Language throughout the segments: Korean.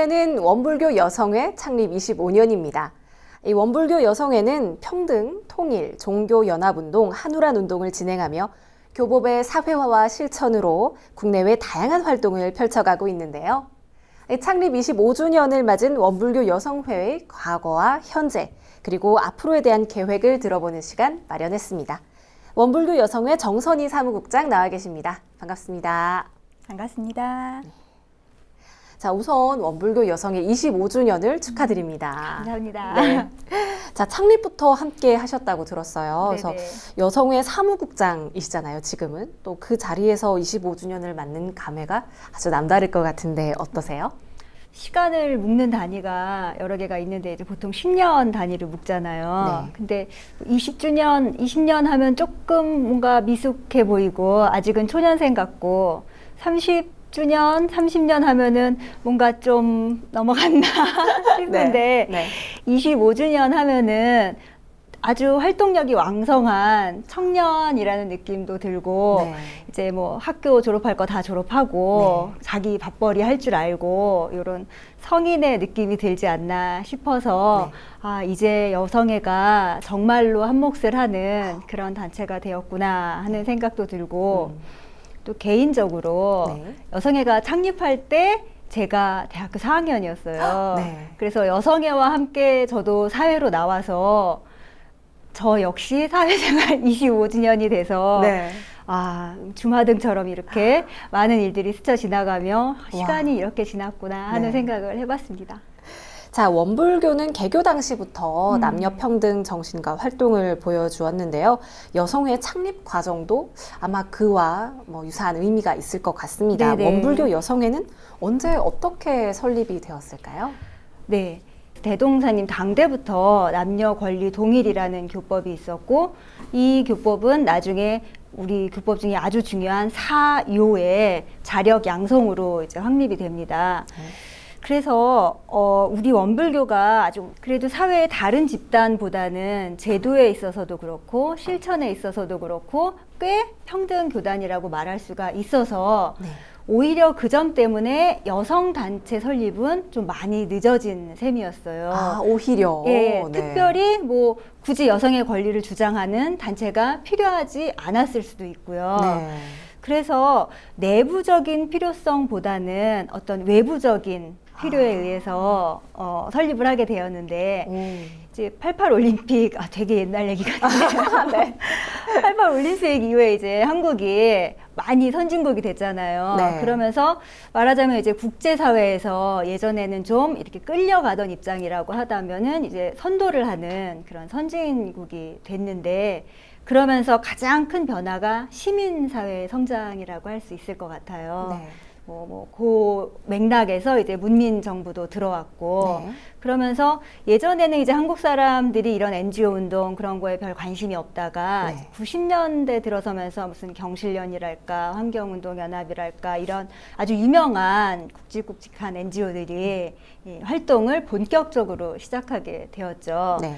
올해는 원불교 여성회 창립 25년입니다. 이 원불교 여성회는 평등, 통일, 종교연합운동, 한우란운동을 진행하며 교법의 사회화와 실천으로 국내외 다양한 활동을 펼쳐가고 있는데요. 창립 25주년을 맞은 원불교 여성회의 과거와 현재, 그리고 앞으로에 대한 계획을 들어보는 시간 마련했습니다. 원불교 여성회 정선희 사무국장 나와 계십니다. 반갑습니다. 반갑습니다. 자, 우선 원불교 여성회 25주년을 축하드립니다. 감사합니다. 네. 자, 창립부터 함께 하셨다고 들었어요. 네네. 그래서 여성회 사무국장이시잖아요, 지금은. 또 그 자리에서 25주년을 맞는 감회가 아주 남다를 것 같은데 어떠세요? 시간을 묶는 단위가 여러 개가 있는데 이제 보통 10년 단위를 묶잖아요. 네. 근데 20주년, 20년 하면 조금 뭔가 미숙해 보이고 아직은 초년생 같고 30주년, 30년 하면은 뭔가 좀 넘어갔나 싶은데 네. 25주년 하면은 아주 활동력이 왕성한 청년이라는 느낌도 들고 네. 이제 뭐 학교 졸업할 거 다 졸업하고 네. 자기 밥벌이 할 줄 알고 이런 성인의 느낌이 들지 않나 싶어서 네. 아 이제 여성회가 정말로 한 몫을 하는 그런 단체가 되었구나 하는 생각도 들고 또 개인적으로 네. 여성회가 창립할 때 제가 대학교 4학년이었어요. 네. 그래서 여성회와 함께 저도 사회로 나와서 저 역시 사회생활 25주년이 돼서 네. 아 주마등처럼 이렇게 많은 일들이 스쳐 지나가며 시간이 이렇게 지났구나 하는 네. 생각을 해봤습니다. 자, 원불교는 개교 당시부터 남녀평등 정신과 활동을 보여주었는데요. 여성회 창립 과정도 아마 그와 뭐 유사한 의미가 있을 것 같습니다. 네네. 원불교 여성회는 언제 어떻게 설립이 되었을까요? 네. 대동사님 당대부터 남녀 권리 동일이라는 교법이 있었고 이 교법은 나중에 우리 교법 중에 아주 중요한 사요의 자력 양성으로 이제 확립이 됩니다. 그래서 우리 원불교가 아주 그래도 사회의 다른 집단보다는 제도에 있어서도 그렇고 실천에 있어서도 그렇고 꽤 평등 교단이라고 말할 수가 있어서 네. 오히려 그 점 때문에 여성 단체 설립은 좀 많이 늦어진 셈이었어요. 아, 오히려. 예, 네. 특별히 뭐 굳이 여성의 권리를 주장하는 단체가 필요하지 않았을 수도 있고요. 네. 그래서 내부적인 필요성보다는 어떤 외부적인 필요에 의해서 설립을 하게 되었는데 이제 88 올림픽 되게 옛날 얘기 같은데요. 네. 88 올림픽 이후에 이제 한국이 많이 선진국이 됐잖아요. 네. 그러면서 말하자면 이제 국제사회에서 예전에는 좀 이렇게 끌려가던 입장이라고 하다면은 이제 선도를 하는 그런 선진국이 됐는데 그러면서 가장 큰 변화가 시민사회의 성장이라고 할 수 있을 것 같아요. 네. 그 맥락에서 이제 문민정부도 들어왔고 네. 그러면서 예전에는 이제 한국 사람들이 이런 NGO 운동 그런 거에 별 관심이 없다가 네. 90년대 들어서면서 무슨 경실련이랄까 환경운동연합이랄까 이런 아주 유명한 굵직굵직한 NGO들이 이 활동을 본격적으로 시작하게 되었죠. 네.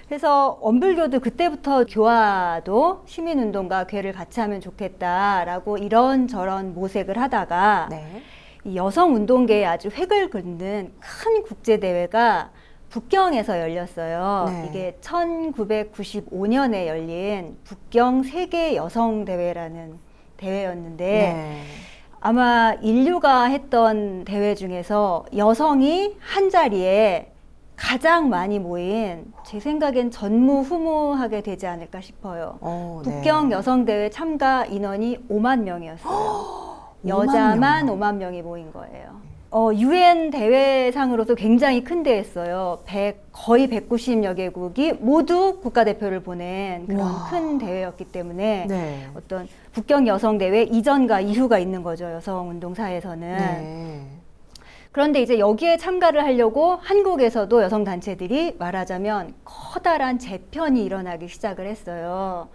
그래서 원불교도 그때부터 교화도 시민운동과 괴를 같이 하면 좋겠다라고 이런저런 모색을 하다가 네. 이 여성운동계에 아주 획을 긋는 큰 국제대회가 북경에서 열렸어요. 네. 이게 1995년에 열린 북경 세계 여성대회라는 대회였는데 네. 아마 인류가 했던 대회 중에서 여성이 한 자리에 가장 많이 모인 제 생각엔 전무후무하게 되지 않을까 싶어요. 북경 네. 여성대회 참가 인원이 5만 명이었어요. 5만 여자만 명이요? 5만 명이 모인 거예요. UN 대회상으로서 굉장히 큰 대회였어요. 거의 190여 개국이 모두 국가대표를 보낸 그런 와. 큰 대회였기 때문에 네. 어떤 북경 여성대회 이전과 이후가 있는 거죠. 여성운동사에서는. 네. 그런데 이제 여기에 참가를 하려고 한국에서도 여성단체들이 말하자면 커다란 재편이 일어나기 시작을 했어요.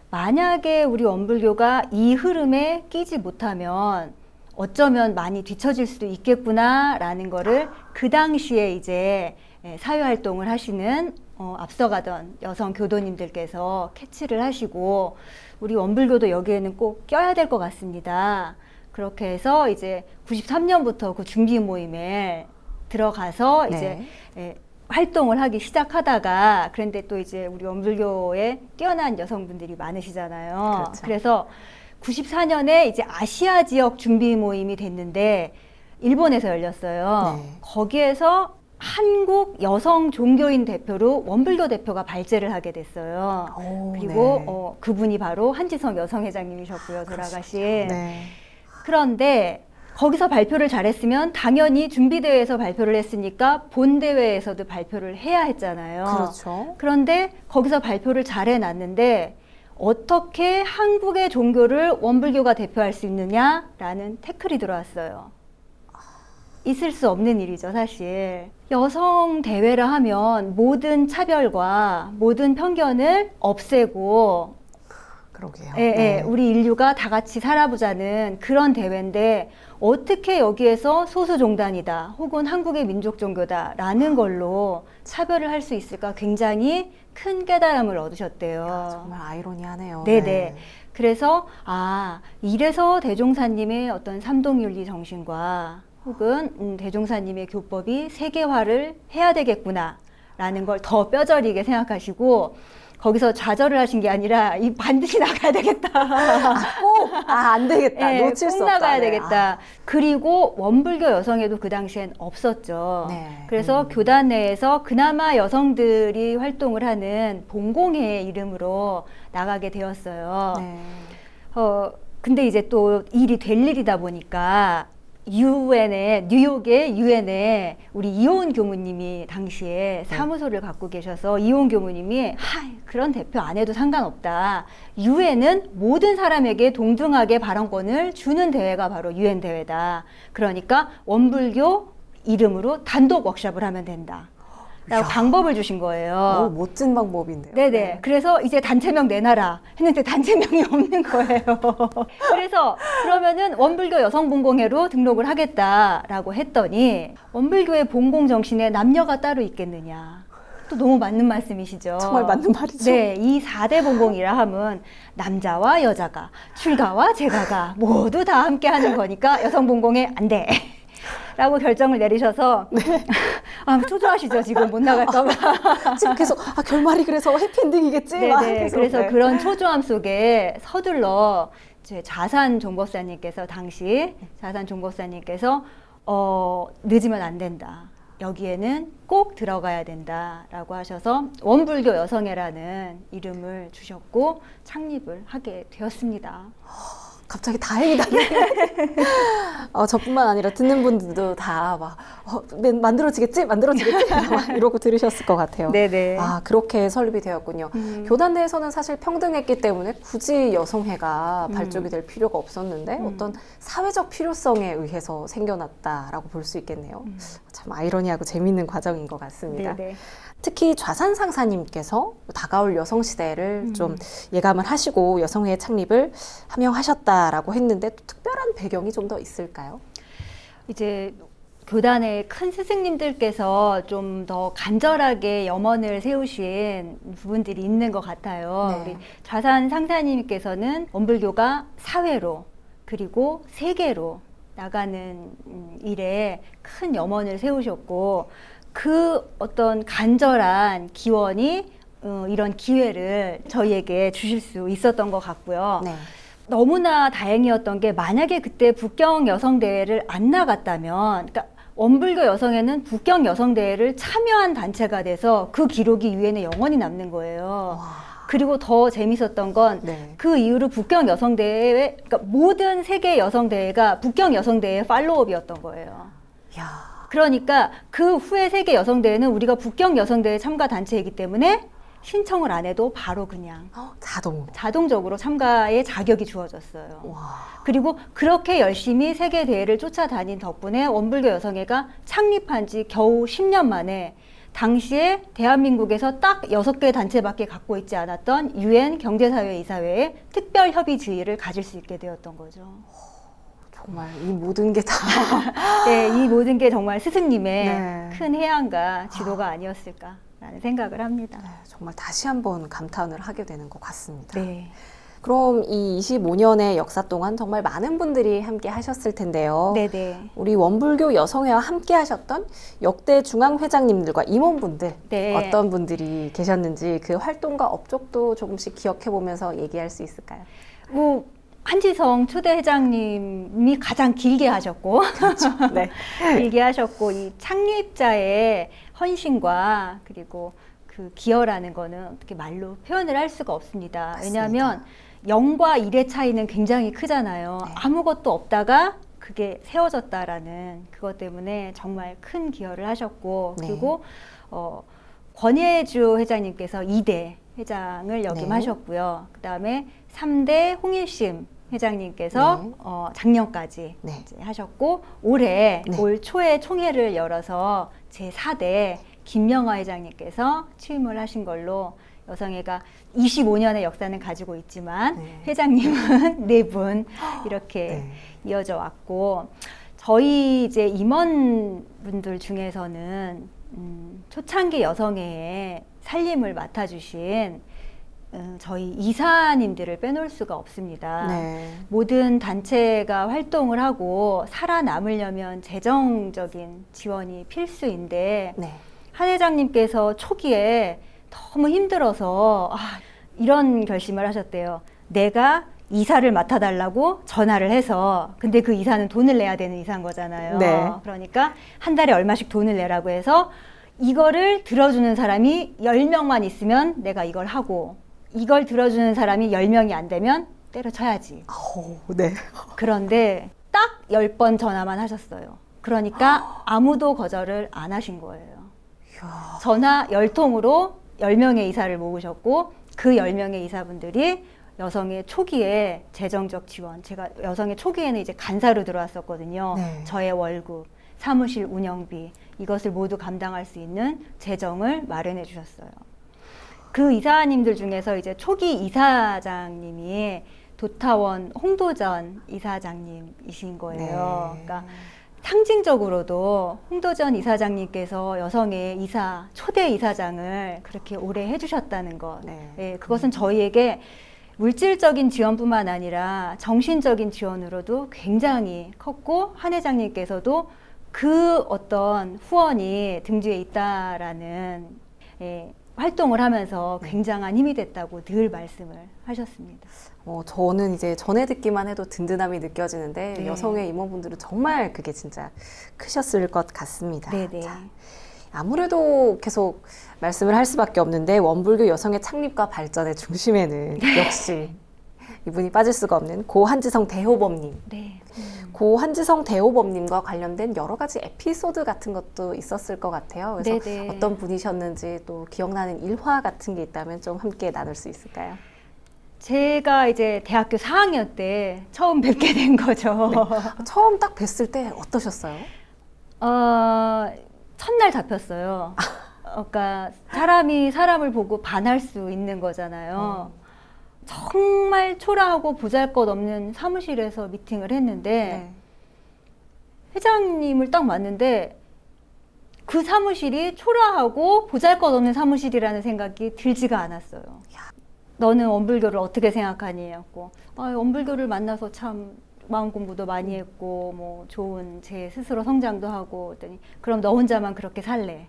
만약에 우리 원불교가 이 흐름에 끼지 못하면 어쩌면 많이 뒤처질 수도 있겠구나라는 거를 그 당시에 이제 사회활동을 하시는 앞서가던 여성 교도님들께서 캐치를 하시고 우리 원불교도 여기에는 꼭 껴야 될 것 같습니다. 그렇게 해서 이제 93년부터 그 준비 모임을 들어가서 네. 이제 활동을 하기 시작하다가 그런데 또 이제 우리 원불교에 뛰어난 여성분들이 많으시잖아요. 그렇죠. 그래서 94년에 이제 아시아 지역 준비 모임이 됐는데 일본에서 열렸어요. 네. 거기에서 한국 여성 종교인 대표로 원불교 대표가 발제를 하게 됐어요. 오, 그리고 네. 그분이 바로 한지성 여성회장님이셨고요, 돌아가신. 네. 그런데 거기서 발표를 잘했으면 당연히 준비대회에서 발표를 했으니까 본대회에서도 발표를 해야 했잖아요. 그렇죠. 그런데 거기서 발표를 잘 해놨는데 어떻게 한국의 종교를 원불교가 대표할 수 있느냐라는 태클이 들어왔어요. 있을 수 없는 일이죠, 사실. 여성 대회라 하면 모든 차별과 모든 편견을 없애고 그러게요. 우리 인류가 다 같이 살아보자는 그런 대회인데 어떻게 여기에서 소수종단이다 혹은 한국의 민족종교다라는 걸로 차별을 할 수 있을까 굉장히 큰 깨달음을 얻으셨대요. 정말 아이러니하네요. 네네. 네. 그래서 이래서 대종사님의 어떤 삼동윤리 정신과 혹은 대종사님의 교법이 세계화를 해야 되겠구나라는 걸 더 뼈저리게 생각하시고 거기서 좌절을 하신 게 아니라 반드시 나가야 되겠다. 안 되겠다. 네, 놓칠 수 꼭 없다. 나가야 네. 되겠다. 그리고 원불교 여성에도 그 당시엔 없었죠. 네. 그래서 교단 내에서 그나마 여성들이 활동을 하는 본공회 이름으로 나가게 되었어요. 네. 근데 이제 또 일이 될 일이다 보니까 뉴욕의 유엔에 우리 이호은 교무님이 당시에 사무소를 갖고 계셔서 이호은 교무님이 그런 대표 안 해도 상관없다. 유엔은 모든 사람에게 동등하게 발언권을 주는 대회가 바로 유엔 대회다. 그러니까 원불교 이름으로 단독 워크숍을 하면 된다. 라고 방법을 주신 거예요. 멋진 방법인데요. 네네. 네. 그래서 이제 단체명 내놔라 했는데 단체명이 없는 거예요. 그래서 그러면은 원불교 여성본공회로 등록을 하겠다라고 했더니 원불교의 본공 정신에 남녀가 따로 있겠느냐. 또 너무 맞는 말씀이시죠. 정말 맞는 말이죠. 네, 이 4대 본공이라 하면 남자와 여자가 출가와 재가가 모두 다 함께 하는 거니까 여성본공회 안 돼. 라고 결정을 내리셔서 초조하시죠 지금 못 나갈까봐. 지금 계속 결말이 그래서 해피엔딩이겠지? 네네. 그래서 그런 초조함 속에 서둘러 제 자산 종법사님께서 당시 자산 종법사님께서 늦으면 안 된다. 여기에는 꼭 들어가야 된다라고 하셔서 원불교 여성회라는 이름을 주셨고 창립을 하게 되었습니다. 갑자기 다행이다. 저뿐만 아니라 듣는 분들도 다 막 만들어지겠지? 막 이러고 들으셨을 것 같아요. 네네. 그렇게 설립이 되었군요. 교단 내에서는 사실 평등했기 때문에 굳이 여성회가 발족이 될 필요가 없었는데 어떤 사회적 필요성에 의해서 생겨났다라고 볼 수 있겠네요. 참 아이러니하고 재미있는 과정인 것 같습니다. 네네. 특히 좌산 상사님께서 다가올 여성 시대를 좀 예감을 하시고 여성회 창립을 함영하셨다라고 했는데 또 특별한 배경이 좀 더 있을까요? 이제 교단의 큰 스승님들께서 좀 더 간절하게 염원을 세우신 부분들이 있는 것 같아요. 네. 우리 좌산 상사님께서는 원불교가 사회로 그리고 세계로 나가는 일에 큰 염원을 세우셨고 그 어떤 간절한 기원이 이런 기회를 저희에게 주실 수 있었던 것 같고요. 네. 너무나 다행이었던 게 만약에 그때 북경 여성대회를 안 나갔다면 그러니까 원불교 여성회는 북경 여성대회를 참여한 단체가 돼서 그 기록이 유엔에 영원히 남는 거예요. 그리고 더 재밌었던 건 그 이후로 북경 여성대회 그러니까 모든 세계 여성대회가 북경 여성대회의 팔로업이었던 거예요. 야. 그러니까 그 후에 세계 여성대회는 우리가 북경 여성대회 참가 단체이기 때문에 신청을 안 해도 바로 그냥 자동적으로 참가의 자격이 주어졌어요. 와. 그리고 그렇게 열심히 세계 대회를 쫓아다닌 덕분에 원불교 여성회가 창립한 지 겨우 10년 만에 당시에 대한민국에서 딱 6개 단체밖에 갖고 있지 않았던 유엔 경제사회 이사회의 특별 협의 지위를 가질 수 있게 되었던 거죠. 정말 이 모든 게 다 네, 이 모든 게 정말 스승님의 네. 큰 해안과 지도가 아니었을까라는 생각을 합니다. 정말 다시 한번 감탄을 하게 되는 것 같습니다. 네. 그럼 이 25년의 역사 동안 정말 많은 분들이 함께 하셨을 텐데요. 네네. 우리 원불교 여성회와 함께 하셨던 역대 중앙회장님들과 임원분들 네. 어떤 분들이 계셨는지 그 활동과 업적도 조금씩 기억해 보면서 얘기할 수 있을까요? 뭐 한지성 초대 회장님이 가장 길게 하셨고, 네. 길게 하셨고, 이 창립자의 헌신과 그리고 그 기여라는 거는 어떻게 말로 표현을 할 수가 없습니다. 맞습니다. 왜냐하면 0과 1의 차이는 굉장히 크잖아요. 네. 아무것도 없다가 그게 세워졌다라는 그것 때문에 정말 큰 기여를 하셨고, 네. 그리고 권예주 회장님께서 2대 회장을 역임하셨고요. 그 다음에 3대 홍일심 회장님께서 네. 작년까지 네. 이제 하셨고, 올해 네. 올 초에 총회를 열어서 제4대 김명화 회장님께서 취임을 하신 걸로 여성회가 25년의 역사는 가지고 있지만 네. 회장님은 4분 이렇게 네. 이어져 왔고, 저희 이제 임원분들 중에서는 초창기 여성회의 살림을 맡아주신 저희 이사님들을 빼놓을 수가 없습니다. 네. 모든 단체가 활동을 하고 살아남으려면 재정적인 지원이 필수인데, 네. 한 회장님께서 초기에 너무 힘들어서 이런 결심을 하셨대요. 내가 이사를 맡아달라고 전화를 해서, 근데 그 이사는 돈을 내야 되는 이사인 거잖아요. 네. 그러니까 한 달에 얼마씩 돈을 내라고 해서 이거를 들어주는 사람이 10명만 있으면 내가 이걸 하고, 이걸 들어주는 사람이 10명이 안 되면 때려쳐야지. 네. 그런데 딱 10번 전화만 하셨어요. 그러니까 아무도 거절을 안 하신 거예요. 이야. 전화 10통으로 10명의 이사를 모으셨고, 그 10명의 이사분들이 여성의 초기에 재정적 지원, 제가 여성의 초기에는 이제 간사로 들어왔었거든요. 네. 저의 월급, 사무실 운영비, 이것을 모두 감당할 수 있는 재정을 마련해 주셨어요. 그 이사님들 중에서 이제 초기 이사장님이 도타원 홍도전 이사장님이신 거예요. 네. 그러니까 상징적으로도 홍도전 이사장님께서 여성의 이사, 초대 이사장을 그렇게 오래 해주셨다는 것. 네. 예, 그것은 저희에게 물질적인 지원뿐만 아니라 정신적인 지원으로도 굉장히 컸고, 한 회장님께서도 그 어떤 후원이 등주에 있다라는 활동을 하면서 굉장한 힘이 됐다고 늘 말씀을 하셨습니다. 저는 이제 전에 듣기만 해도 든든함이 느껴지는데 네. 여성의 임원분들은 정말 그게 진짜 크셨을 것 같습니다. 네네. 자, 아무래도 계속 말씀을 할 수밖에 없는데 원불교 여성의 창립과 발전의 중심에는 역시 이분이 빠질 수가 없는 고 한지성 대호범님. 네. 고 한지성 대호범님과 관련된 여러 가지 에피소드 같은 것도 있었을 것 같아요. 그래서 네네. 어떤 분이셨는지 또 기억나는 일화 같은 게 있다면 좀 함께 나눌 수 있을까요? 제가 이제 대학교 4학년 때 처음 뵙게 된 거죠. 처음 딱 뵀을 때 어떠셨어요? 첫날 잡혔어요. 그러니까 사람이 사람을 보고 반할 수 있는 거잖아요. 정말 초라하고 보잘것없는 사무실에서 미팅을 했는데 네. 회장님을 딱 만났는데 그 사무실이 초라하고 보잘것없는 사무실이라는 생각이 들지가 않았어요. 너는 원불교를 어떻게 생각하니? 했고, 원불교를 만나서 참 마음 공부도 많이 했고 뭐 좋은 제 스스로 성장도 하고, 그랬더니 그럼 너 혼자만 그렇게 살래?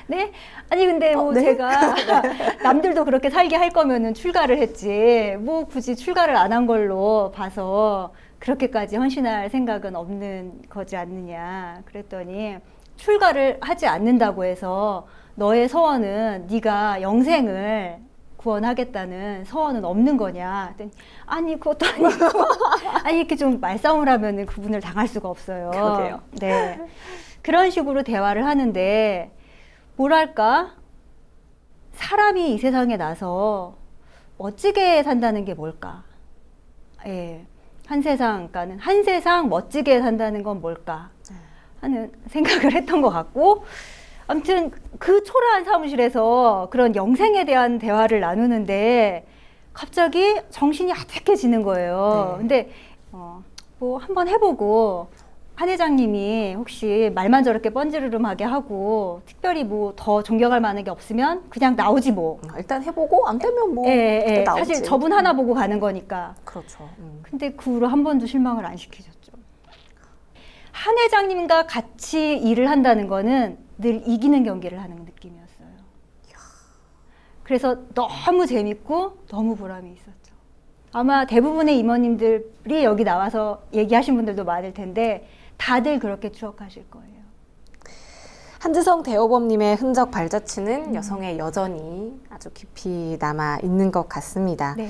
네? 아니 근데 뭐 네? 제가 남들도 그렇게 살게 할 거면은 출가를 했지, 뭐 굳이 출가를 안 한 걸로 봐서 그렇게까지 헌신할 생각은 없는 거지 않느냐. 그랬더니 출가를 하지 않는다고 해서 너의 서원은 네가 영생을 구원하겠다는 서원은 없는 거냐. 그랬더니 아니 그것도 아니고 아니 이렇게 좀 말싸움을 하면은 그분을 당할 수가 없어요. 그러게요. 네. 그런 식으로 대화를 하는데 뭐랄까, 사람이 이 세상에 나서 멋지게 산다는 게 뭘까? 예. 한 세상 멋지게 산다는 건 뭘까? 하는 생각을 했던 것 같고, 아무튼 그 초라한 사무실에서 그런 영생에 대한 대화를 나누는데 갑자기 정신이 아득해지는 거예요. 네. 근데 뭐 한번 해보고 한 회장님이 혹시 말만 저렇게 뻔지르름하게 하고 특별히 뭐 더 존경할 만한 게 없으면 그냥 나오지 뭐. 일단 해보고 안 되면 뭐 예, 예. 나오지. 사실 저분 하나 보고 가는 거니까. 그렇죠. 근데 그 후로 한 번도 실망을 안 시키셨죠. 한 회장님과 같이 일을 한다는 거는 늘 이기는 경기를 하는 느낌이었어요. 그래서 너무 재밌고 너무 보람이 있었죠. 아마 대부분의 임원님들이 여기 나와서 얘기하신 분들도 많을 텐데 다들 그렇게 추억하실 거예요. 한지성 대호범님의 흔적 발자취는 여성의 여전히 아주 깊이 남아 있는 것 같습니다. 네.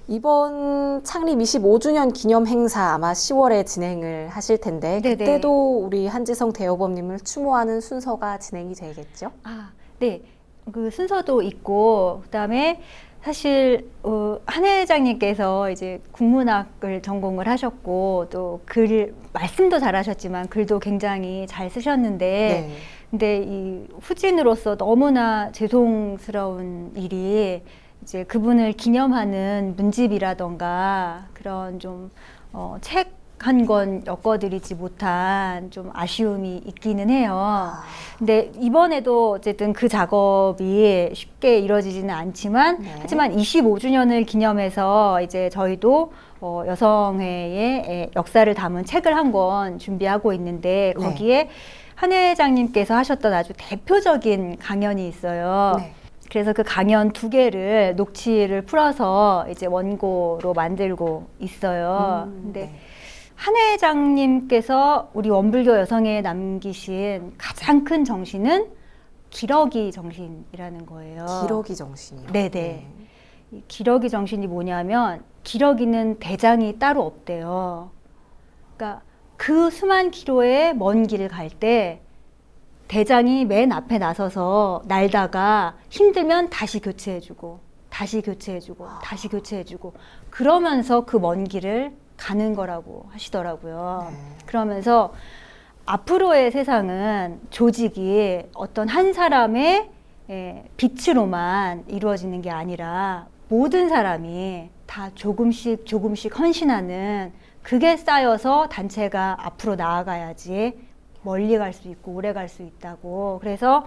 이번 창립 25주년 기념 행사 아마 10월에 진행을 하실 텐데 네네. 그때도 우리 한지성 대호범님을 추모하는 순서가 진행이 되겠죠? 아, 네. 그 순서도 있고 그다음에 사실 한 회장님께서 이제 국문학을 전공을 하셨고 또 말씀도 잘하셨지만 글도 굉장히 잘 쓰셨는데 네. 근데 이 후진으로서 너무나 죄송스러운 일이 이제 그분을 기념하는 문집이라던가 그런 좀 책 한 권 엮어드리지 못한 좀 아쉬움이 있기는 해요. 근데 이번에도 어쨌든 그 작업이 쉽게 이루어지지는 않지만 네. 하지만 25주년을 기념해서 이제 저희도 여성회의 역사를 담은 책을 한 권 준비하고 있는데 네. 거기에 한 회장님께서 하셨던 아주 대표적인 강연이 있어요. 네. 그래서 그 강연 2개를 녹취를 풀어서 이제 원고로 만들고 있어요. 근데 네. 한 회장님께서 우리 원불교 여성에 남기신 가장 큰 정신은 기러기 정신이라는 거예요. 기러기 정신이요? 네네. 이 기러기 정신이 뭐냐면 기러기는 대장이 따로 없대요. 그러니까 그 수만 킬로의 먼 길을 갈 때 대장이 맨 앞에 나서서 날다가 힘들면 다시 교체해주고 다시 교체해주고 다시 교체해주고 그러면서 그 먼 길을 가는 거라고 하시더라고요. 네. 그러면서 앞으로의 세상은 조직이 어떤 한 사람의 빛으로만 이루어지는 게 아니라 모든 사람이 다 조금씩 조금씩 헌신하는 그게 쌓여서 단체가 앞으로 나아가야지 멀리 갈 수 있고 오래 갈 수 있다고. 그래서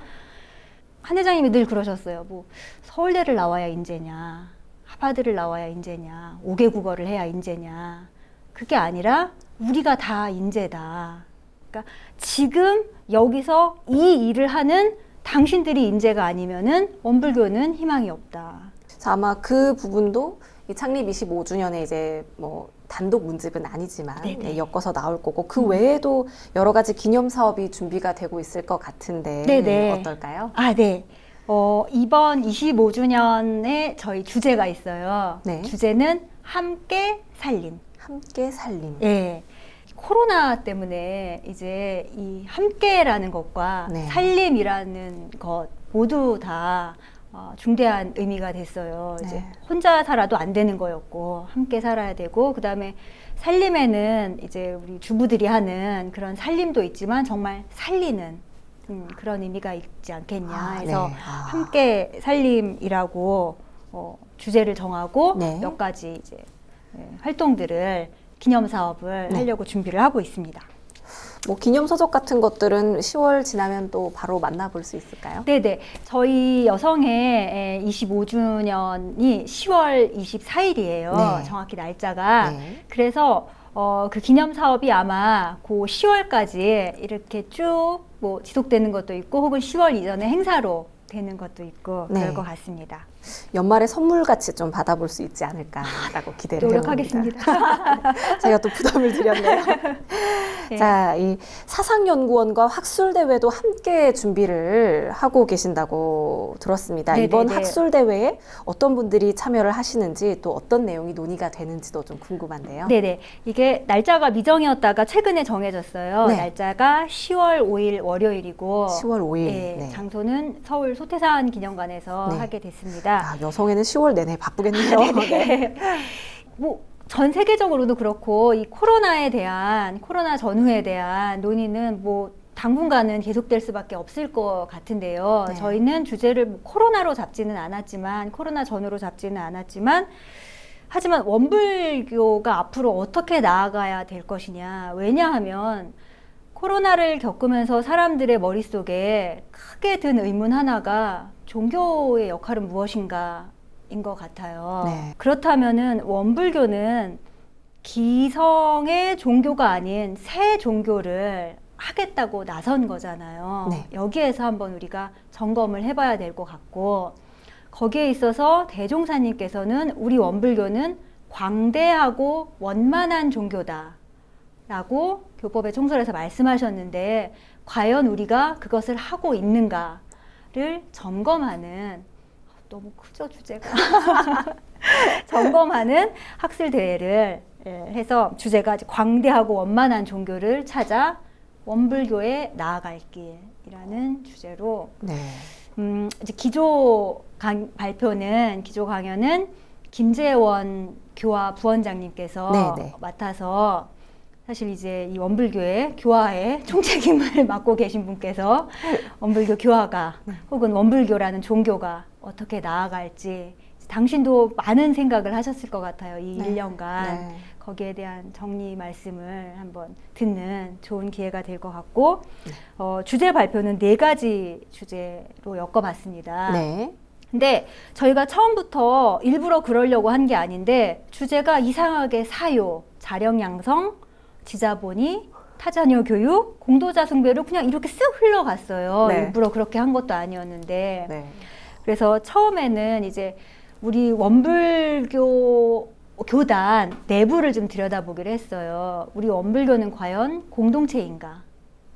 한 회장님이 늘 그러셨어요. 뭐 서울대를 나와야 인재냐, 하버드를 나와야 인재냐, 5개 국어를 해야 인재냐. 그게 아니라 우리가 다 인재다. 그러니까 지금 여기서 이 일을 하는 당신들이 인재가 아니면은 원불교는 희망이 없다. 아마 그 부분도 이 창립 25주년에 이제 뭐 단독 문집은 아니지만 네네. 엮어서 나올 거고 그 외에도 여러 가지 기념 사업이 준비가 되고 있을 것 같은데 네네. 어떨까요? 아, 네. 이번 25주년에 저희 주제가 있어요. 네. 주제는 함께 살림. 함께 살림. 예. 코로나 때문에 이제 이 함께라는 것과 네. 살림이라는 것 모두 다 중대한 의미가 됐어요. 네. 이제 혼자 살아도 안 되는 거였고 함께 살아야 되고 그다음에 살림에는 이제 우리 주부들이 하는 그런 살림도 있지만 정말 살리는 그런 의미가 있지 않겠냐 해서 네. 함께 살림이라고 주제를 정하고 네. 몇 가지 이제 활동들을 기념 사업을 네. 하려고 준비를 하고 있습니다. 뭐 기념 서적 같은 것들은 10월 지나면 또 바로 만나볼 수 있을까요? 네네. 저희 여성의 25주년이 10월 24일이에요. 네. 정확히 날짜가. 네. 그래서 그 기념 사업이 아마 그 10월까지 이렇게 쭉 뭐 지속되는 것도 있고 혹은 10월 이전에 행사로 되는 것도 있고 네. 그럴 것 같습니다. 연말에 선물 같이 좀 받아볼 수 있지 않을까라고 기대를 노력하겠습니다. 해봅니다. 제가 또 부담을 드렸네요. 네. 자, 이 사상연구원과 학술대회도 함께 준비를 하고 계신다고 들었습니다. 네네네. 이번 학술대회에 어떤 분들이 참여를 하시는지 또 어떤 내용이 논의가 되는지도 좀 궁금한데요. 네네. 이게 날짜가 미정이었다가 최근에 정해졌어요. 네. 날짜가 10월 5일 월요일이고 10월 5일. 네, 네. 장소는 서울 소태산 기념관에서 네. 하게 됐습니다. 여성에는 10월 내내 바쁘겠네요. 네. 뭐 전 세계적으로도 그렇고 이 코로나 전후에 대한 논의는 뭐 당분간은 계속될 수밖에 없을 것 같은데요. 네. 저희는 주제를 뭐 코로나로 잡지는 않았지만 코로나 전후로 잡지는 않았지만 하지만 원불교가 앞으로 어떻게 나아가야 될 것이냐. 왜냐하면 코로나를 겪으면서 사람들의 머릿속에 크게 든 의문 하나가 종교의 역할은 무엇인가인 것 같아요. 네. 그렇다면은 원불교는 기성의 종교가 아닌 새 종교를 하겠다고 나선 거잖아요. 네. 여기에서 한번 우리가 점검을 해봐야 될 것 같고, 거기에 있어서 대종사님께서는 우리 원불교는 광대하고 원만한 종교다 라고 교법의 총설에서 말씀하셨는데, 과연 우리가 그것을 하고 있는가를 점검하는, 너무 크죠 주제가 점검하는 학술 대회를 해서, 주제가 광대하고 원만한 종교를 찾아 원불교에 나아갈 길이라는 주제로, 네. 이제 기조 강연은 김재원 교화 부원장님께서 네. 맡아서, 사실 이제 이 원불교의 교화의 총책임을 맡고 계신 분께서 원불교 교화가 혹은 원불교라는 종교가 어떻게 나아갈지 당신도 많은 생각을 하셨을 것 같아요. 이 네. 1년간 네. 거기에 대한 정리 말씀을 한번 듣는 좋은 기회가 될 것 같고, 주제 발표는 4가지 주제로 엮어봤습니다. 네. 근데 저희가 처음부터 일부러 그러려고 한 게 아닌데, 주제가 이상하게 사요, 자령양성, 지자본이, 타자녀 교육, 공도자 숭배로 그냥 이렇게 쓱 흘러갔어요. 네. 일부러 그렇게 한 것도 아니었는데. 네. 그래서 처음에는 이제 우리 원불교 교단 내부를 좀 들여다보기로 했어요. 우리 원불교는 과연 공동체인가?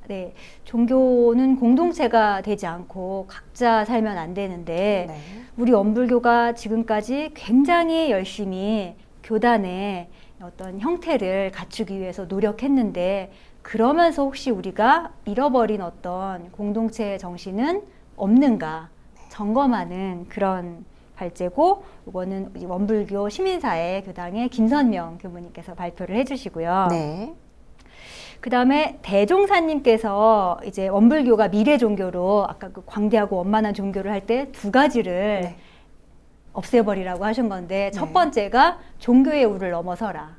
네, 종교는 공동체가 되지 않고 각자 살면 안 되는데, 네. 우리 원불교가 지금까지 굉장히 열심히 교단의 어떤 형태를 갖추기 위해서 노력했는데, 그러면서 혹시 우리가 잃어버린 어떤 공동체의 정신은 없는가 점검하는 그런 발제고, 이거는 원불교 시민사회 교당의 김선명 교무님께서 발표를 해주시고요. 네. 그 다음에 대종사님께서 이제 원불교가 미래 종교로, 아까 그 광대하고 원만한 종교를 할 때 2가지를 네. 없애버리라고 하신 건데, 네. 첫 번째가 종교의 우를 넘어서라.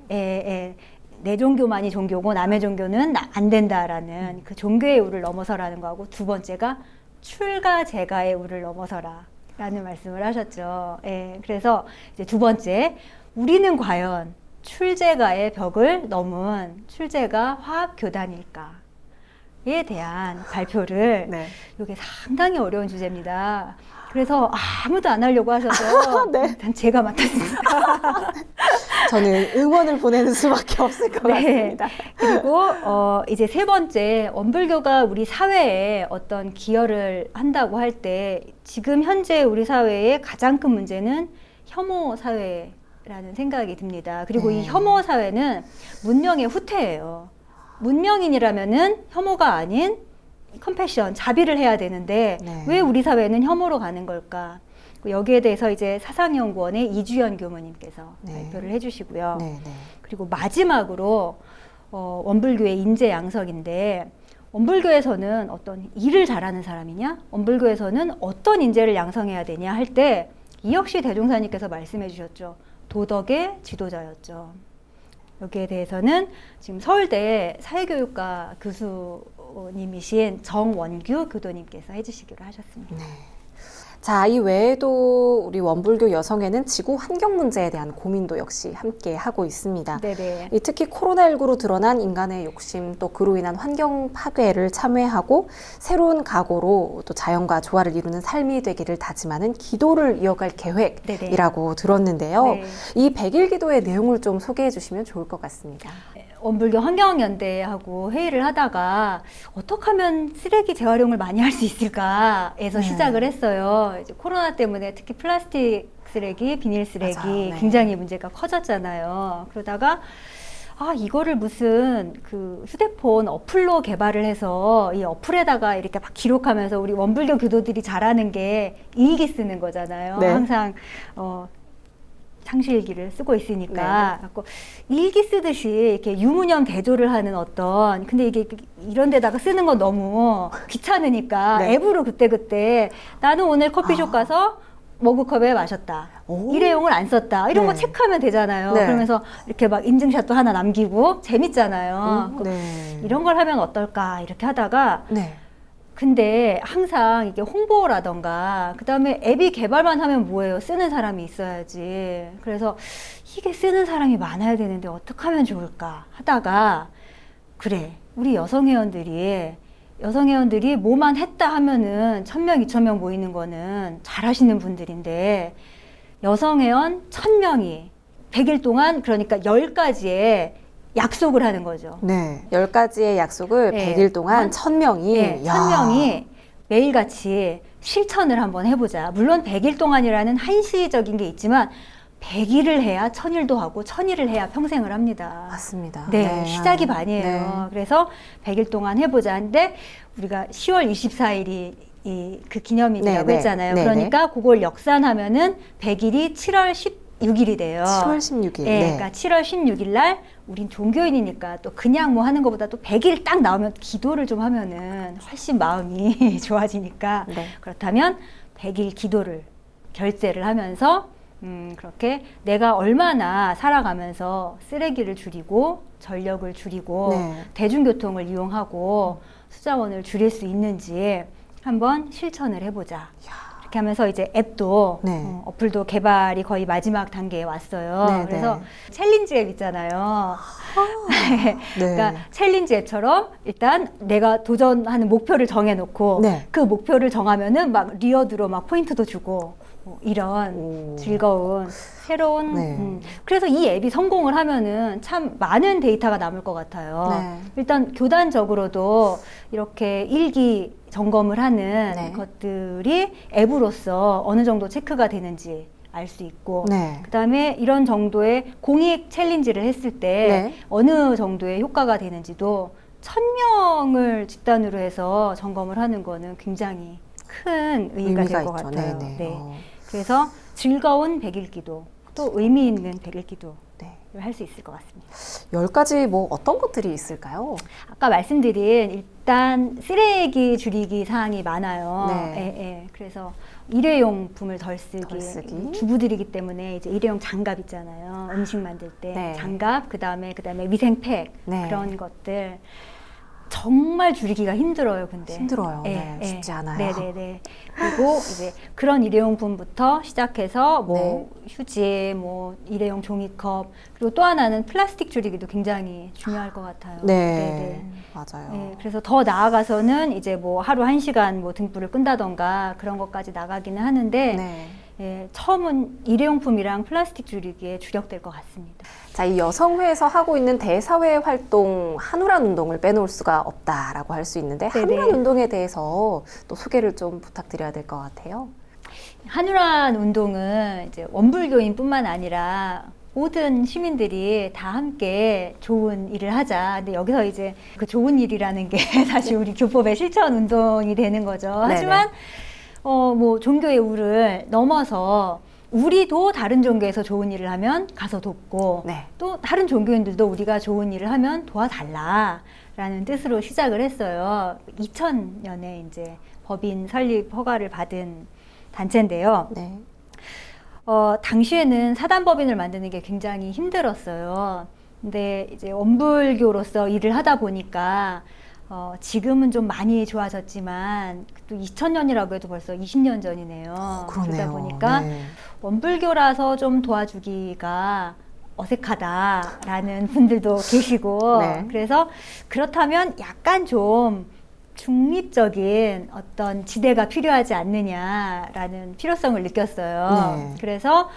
내 종교만이 종교고 남의 종교는 안 된다라는 그 종교의 우를 넘어서라는 거하고, 2번째가 출가 제가의 우를 넘어서라 라는 말씀을 하셨죠. 그래서 이제 2번째, 우리는 과연 출제가의 벽을 넘은 출제가 화합교단일까에 대한 발표를, 네. 이게 상당히 어려운 주제입니다. 그래서 아무도 안 하려고 하셔서 네. 일단 제가 맡았습니다. 저는 응원을 보내는 수밖에 없을 것 같습니다. 그리고 이제 3번째, 원불교가 우리 사회에 어떤 기여를 한다고 할 때, 지금 현재 우리 사회의 가장 큰 문제는 혐오 사회라는 생각이 듭니다. 그리고 이 혐오 사회는 문명의 후퇴예요. 문명인이라면은 혐오가 아닌 컴패션, 자비를 해야 되는데, 네. 왜 우리 사회는 혐오로 가는 걸까? 여기에 대해서 이제 사상연구원의 이주연 교무님께서 네. 발표를 해주시고요. 네. 네. 그리고 마지막으로 원불교의 인재 양석인데, 원불교에서는 어떤 일을 잘하는 사람이냐, 원불교에서는 어떤 인재를 양성해야 되냐 할 때, 이 역시 대종사님께서 말씀해 주셨죠. 도덕의 지도자였죠. 여기에 대해서는 지금 서울대 사회교육과 교수님이신 정원규 교도님께서 해주시기로 하셨습니다. 네. 자, 이 외에도 우리 원불교 여성회는 지구 환경 문제에 대한 고민도 역시 함께 하고 있습니다. 네네. 특히 코로나19로 드러난 인간의 욕심, 또 그로 인한 환경 파괴를 참회하고 새로운 각오로 또 자연과 조화를 이루는 삶이 되기를 다짐하는 기도를 이어갈 계획이라고 들었는데요. 네. 이 100일 기도의 내용을 좀 소개해 주시면 좋을 것 같습니다. 원불교 환경연대하고 회의를 하다가 어떻게 하면 쓰레기 재활용을 많이 할 수 있을까에서 시작을 했어요. 이제 코로나 때문에 특히 플라스틱 쓰레기, 비닐 쓰레기 맞아요. 네. 굉장히 문제가 커졌잖아요. 그러다가 이거를 무슨 그 휴대폰 어플로 개발을 해서 이 어플에다가 이렇게 막 기록하면서, 우리 원불교 교도들이 잘하는 게 일기 쓰는 거잖아요. 네. 항상 상시일기를 쓰고 있으니까. 그래서 일기 쓰듯이 이렇게 유무념 대조를 하는 근데 이게 이런 데다가 쓰는 건 너무 귀찮으니까 네. 앱으로 그때그때 나는 오늘 커피숍 가서 머그컵에 마셨다. 오. 일회용을 안 썼다. 이런 네. 거 체크하면 되잖아요. 네. 그러면서 이렇게 막 인증샷도 하나 남기고 재밌잖아요. 네. 이런 걸 하면 어떨까 이렇게 하다가 네. 근데 항상 이게 홍보라던가 그다음에 앱이 개발만 하면 뭐예요? 쓰는 사람이 있어야지. 그래서 이게 쓰는 사람이 많아야 되는데 어떻게 하면 좋을까 하다가 그래 우리 여성 회원들이 뭐만 했다 하면은 1,000명, 2,000명 모이는 거는 잘하시는 분들인데 여성 회원 1,000명이 100일 동안 그러니까 10가지의 약속을 하는 거죠. 네. 10가지의 약속을 네. 100일 동안 1,000명이. 네, 1,000명이 매일같이 실천을 한번 해보자. 물론 100일 동안이라는 한시적인 게 있지만 100일을 해야 1,000일도 하고 1,000일을 해야 평생을 합니다. 맞습니다. 네, 시작이 반이에요. 네. 그래서 100일 동안 해보자 하는데 우리가 10월 24일이 그 기념일이라고 네, 네. 했잖아요. 네, 그러니까 그걸 역산하면은 100일이 7월 16일이 돼요. 10월 16일. 네, 네. 그러니까 7월 16일 날 우린 종교인이니까 또 그냥 뭐 하는 것보다 또 100일 딱 나오면 기도를 좀 하면은 훨씬 마음이 좋아지니까 네. 그렇다면 100일 기도를 결제를 하면서 그렇게 내가 얼마나 살아가면서 쓰레기를 줄이고 전력을 줄이고 네. 대중교통을 이용하고 수자원을 줄일 수 있는지 한번 실천을 해보자. 이렇게 하면서 이제 앱도 네. 어플도 개발이 거의 마지막 단계에 왔어요. 네, 그래서 네. 챌린지 앱 있잖아요. 네. 그러니까 챌린지 앱처럼 일단 내가 도전하는 목표를 정해놓고 네. 그 목표를 정하면은 막 리워드로 막 포인트도 주고 뭐 이런 오. 즐거운 새로운 네. 그래서 이 앱이 성공을 하면은 참 많은 데이터가 남을 것 같아요. 네. 일단 교단적으로도 이렇게 일기 점검을 하는 네. 것들이 앱으로서 어느 정도 체크가 되는지 알 수 있고 네. 그다음에 이런 정도의 공익 챌린지를 했을 때 네. 어느 정도의 효과가 되는지도 1,000명을 집단으로 해서 점검을 하는 거는 굉장히 큰 의미가 될 것 있죠. 같아요. 네네. 네. 그래서 즐거운 100일 기도 또 의미 있는 100일 기도를 네. 할 수 있을 것 같습니다. 10가지 뭐 어떤 것들이 있을까요? 아까 말씀드린 일단 쓰레기 줄이기 사항이 많아요. 네. 예, 예. 그래서 일회용품을 덜 덜 쓰기. 주부들이기 때문에 이제 일회용 장갑 있잖아요. 음식 만들 때 네. 장갑 그다음에 위생팩 네. 그런 것들 정말 줄이기가 힘들어요. 근데 힘들어요. 예, 네. 예. 쉽지 않아요. 네네네. 그리고 이제 그런 일회용품부터 시작해서 뭐 네. 휴지, 뭐 일회용 종이컵 그리고 또 하나는 플라스틱 줄이기도 굉장히 중요할 것 같아요. 네. 맞아요. 네, 그래서 더 나아가서는 이제 뭐 하루 1시간 뭐 등불을 끈다던가 그런 것까지 나가기는 하는데 네. 예, 처음은 일회용품이랑 플라스틱 줄이기에 주력될 것 같습니다. 자, 이 여성회에서 하고 있는 대사회 활동 한우란 운동을 빼놓을 수가 없다라고 할 수 있는데 네네. 한우란 운동에 대해서 또 소개를 좀 부탁드려야 될 것 같아요. 한우란 운동은 이제 원불교인뿐만 아니라 모든 시민들이 다 함께 좋은 일을 하자. 근데 여기서 이제 그 좋은 일이라는 게 사실 우리 교법의 실천 운동이 되는 거죠. 네네. 하지만 뭐 종교의 우를 넘어서 우리도 다른 종교에서 좋은 일을 하면 가서 돕고 네. 또 다른 종교인들도 우리가 좋은 일을 하면 도와달라라는 뜻으로 시작을 했어요. 2000년에 이제 법인 설립 허가를 받은 단체인데요. 네. 당시에는 사단법인을 만드는 게 굉장히 힘들었어요. 근데 이제 원불교로서 일을 하다 보니까 지금은 좀 많이 좋아졌지만 또 2000년이라고 해도 벌써 20년 전이네요. 그러네요. 그러다 보니까 네. 원불교라서 좀 도와주기가 어색하다라는 분들도 계시고 네. 그래서 그렇다면 약간 좀 중립적인 어떤 지대가 필요하지 않느냐라는 필요성을 느꼈어요. 네. 그래서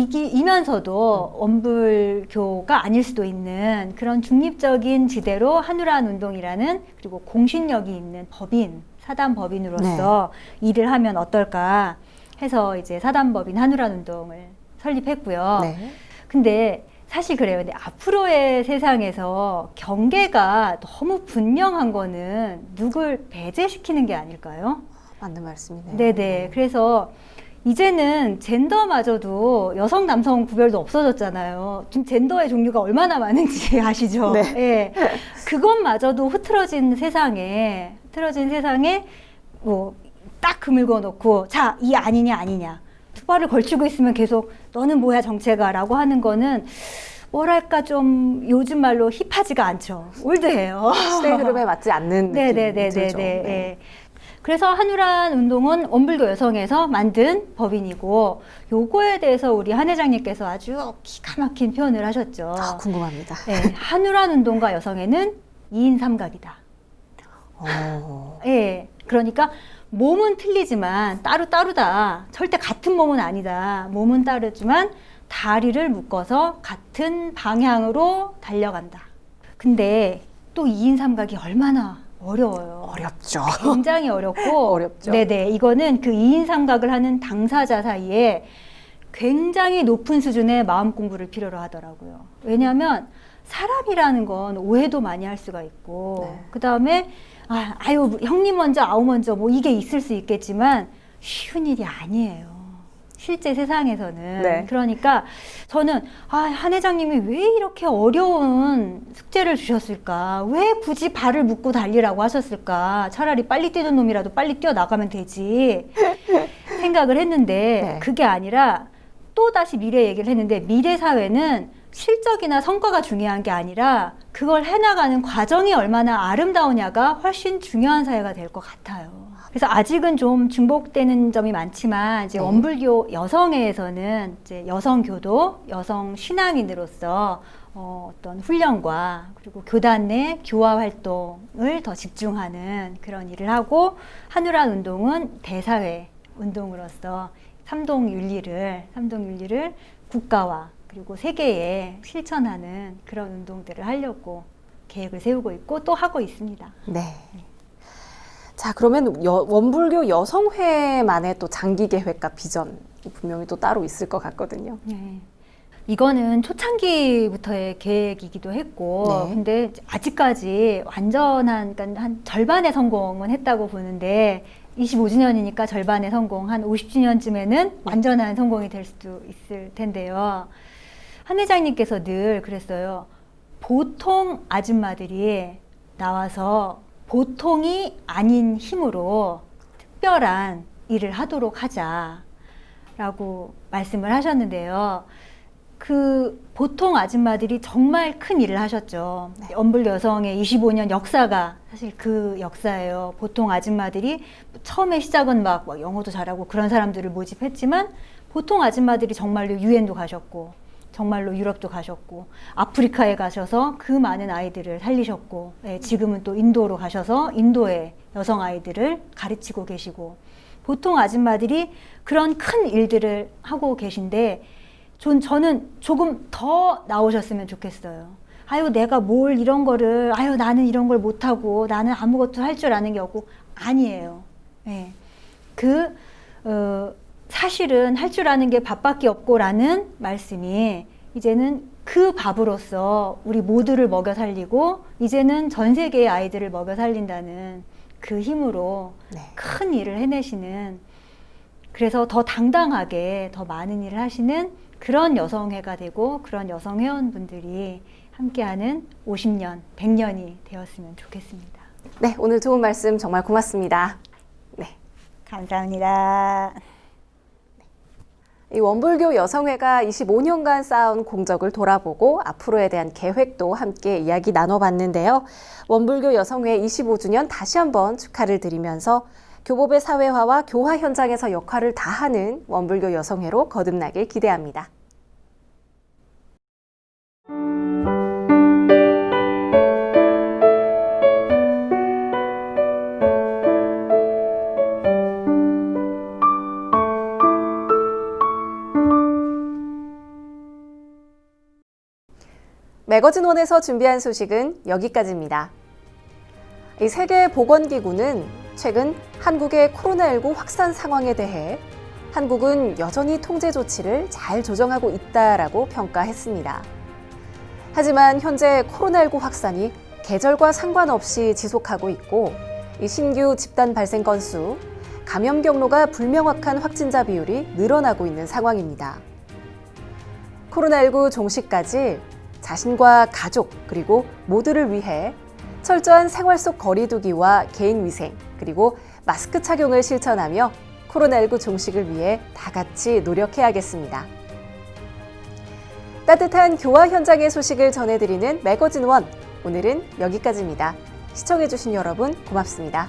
원불교이면서도 원불교가 아닐 수도 있는 그런 중립적인 지대로 한우란 운동이라는 그리고 공신력이 있는 법인, 사단법인으로서 일을 하면 어떨까 해서 이제 사단법인 한우란 운동을 설립했고요. 네. 근데 사실 그래요. 근데 앞으로의 세상에서 경계가 너무 분명한 거는 누굴 배제시키는 게 아닐까요? 맞는 말씀이네요. 네네. 그래서 이제는 젠더마저도 여성, 남성 구별도 없어졌잖아요. 지금 젠더의 종류가 얼마나 많은지 아시죠? 네. 예. 그것마저도 흐트러진 세상에 뭐 딱 그물고 놓고 자, 이 아니냐 아니냐 두 발을 걸치고 있으면 계속 너는 뭐야 정체가 라고 하는 거는 뭐랄까 좀 요즘 말로 힙하지가 않죠. 올드해요. 시대 흐름에 맞지 않는 느낌이 들죠. 네네네네. 네. 그래서 한우란 운동은 원불교 여성에서 만든 법인이고 요거에 대해서 우리 한 회장님께서 아주 기가 막힌 표현을 하셨죠. 아, 궁금합니다. 네, 한우란 운동과 여성에는 2인 삼각이다. 예, 그러니까 몸은 틀리지만 따로따로다. 절대 같은 몸은 아니다. 몸은 다르지만 다리를 묶어서 같은 방향으로 달려간다. 근데 또 2인 삼각이 얼마나 어려워요. 어렵죠. 굉장히 어렵고 어렵죠. 네네, 이거는 그 2인 삼각을 하는 당사자 사이에 굉장히 높은 수준의 마음 공부를 필요로 하더라고요. 왜냐하면 사람이라는 건 오해도 많이 할 수가 있고 네. 그 다음에 아유 형님 먼저 아우 먼저 뭐 이게 있을 수 있겠지만 쉬운 일이 아니에요. 실제 세상에서는. 네. 그러니까 저는 한 회장님이 왜 이렇게 어려운 숙제를 주셨을까? 왜 굳이 발을 묶고 달리라고 하셨을까? 차라리 빨리 뛰는 놈이라도 빨리 뛰어나가면 되지 생각을 했는데 네. 그게 아니라 또 다시 미래 얘기를 했는데 미래 사회는 실적이나 성과가 중요한 게 아니라 그걸 해나가는 과정이 얼마나 아름다우냐가 훨씬 중요한 사회가 될 것 같아요. 그래서 아직은 좀 중복되는 점이 많지만 이제 네. 원불교 여성회에서는 이제 여성교도, 여성 신앙인으로서 어떤 훈련과 그리고 교단 내 교화 활동을 더 집중하는 그런 일을 하고 한우란 운동은 대사회 운동으로서 삼동 윤리를 국가와 그리고 세계에 실천하는 그런 운동들을 하려고 계획을 세우고 있고 또 하고 있습니다. 네. 자, 그러면 원불교 여성회만의 또 장기 계획과 비전이 분명히 또 따로 있을 것 같거든요. 네. 이거는 초창기부터의 계획이기도 했고, 네. 근데 아직까지 완전한, 그러니까 한 절반의 성공은 했다고 보는데, 25주년이니까 절반의 성공, 한 50주년쯤에는 완전한 성공이 될 수도 있을 텐데요. 한 회장님께서 늘 그랬어요. 보통 아줌마들이 나와서 보통이 아닌 힘으로 특별한 일을 하도록 하자라고 말씀을 하셨는데요. 그 보통 아줌마들이 정말 큰 일을 하셨죠. 네. 원불교 여성의 25년 역사가 사실 그 역사예요. 보통 아줌마들이 처음에 시작은 막 영어도 잘하고 그런 사람들을 모집했지만 보통 아줌마들이 정말로 유엔도 가셨고 정말로 유럽도 가셨고 아프리카에 가셔서 그 많은 아이들을 살리셨고 지금은 또 인도로 가셔서 인도의 여성 아이들을 가르치고 계시고 보통 아줌마들이 그런 큰 일들을 하고 계신데 저는 조금 더 나오셨으면 좋겠어요. 아유 내가 뭘 이런 거를 나는 이런 걸 못하고 나는 아무것도 할 줄 아는 게 없고 아니에요. 네. 사실은 할 줄 아는 게 밥밖에 없고라는 말씀이 이제는 그 밥으로서 우리 모두를 먹여 살리고 이제는 전 세계의 아이들을 먹여 살린다는 그 힘으로 네. 큰 일을 해내시는 그래서 더 당당하게 더 많은 일을 하시는 그런 여성회가 되고 그런 여성 회원분들이 함께하는 50년, 100년이 되었으면 좋겠습니다. 네, 오늘 좋은 말씀 정말 고맙습니다. 네. 감사합니다. 이 원불교 여성회가 25년간 쌓아온 공적을 돌아보고 앞으로에 대한 계획도 함께 이야기 나눠봤는데요. 원불교 여성회 25주년 다시 한번 축하를 드리면서 교법의 사회화와 교화 현장에서 역할을 다하는 원불교 여성회로 거듭나길 기대합니다. 매거진원에서 준비한 소식은 여기까지입니다. 이 세계보건기구는 최근 한국의 코로나19 확산 상황에 대해 한국은 여전히 통제 조치를 잘 조정하고 있다라고 평가했습니다. 하지만 현재 코로나19 확산이 계절과 상관없이 지속하고 있고 이 신규 집단 발생 건수, 감염 경로가 불명확한 확진자 비율이 늘어나고 있는 상황입니다. 코로나19 종식까지 자신과 가족 그리고 모두를 위해 철저한 생활 속 거리 두기와 개인 위생 그리고 마스크 착용을 실천하며 코로나19 종식을 위해 다 같이 노력해야겠습니다. 따뜻한 교화 현장의 소식을 전해드리는 매거진 원, 오늘은 여기까지입니다. 시청해주신 여러분 고맙습니다.